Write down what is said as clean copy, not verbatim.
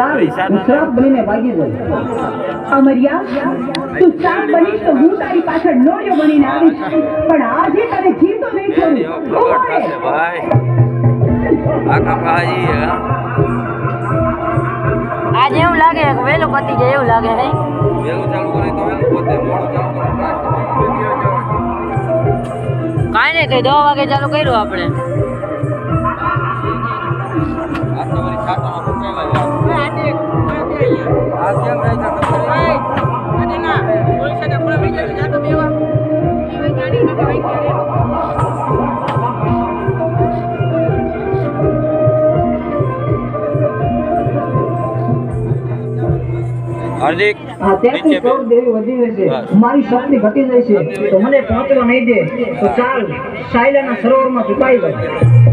શ્રાપ બનીને ભાગી જાય. અમરિયા, તું શ્રાપ બનીશ તો હું તારી પાછળ નોળિયો બનીને આવીશ, પણ આજે તને જીવતો નહીં છોડું. ઉભો રહે. આજે એવું લાગે કે વેલો પતી જાય એવું લાગે હે. કાંઈ નહીં, કઈ 10 વાગે ચાલુ કર્યું આપણે. હાર્દિક ત્યાંથી 14 દેવી વધી છે. મારી શક્તિ ઘટી જાય છે તો મને પહોંચવા નહીં દે તો ચાલ શાયલાના સરોવરમાં ઝુકાઈ ગયો.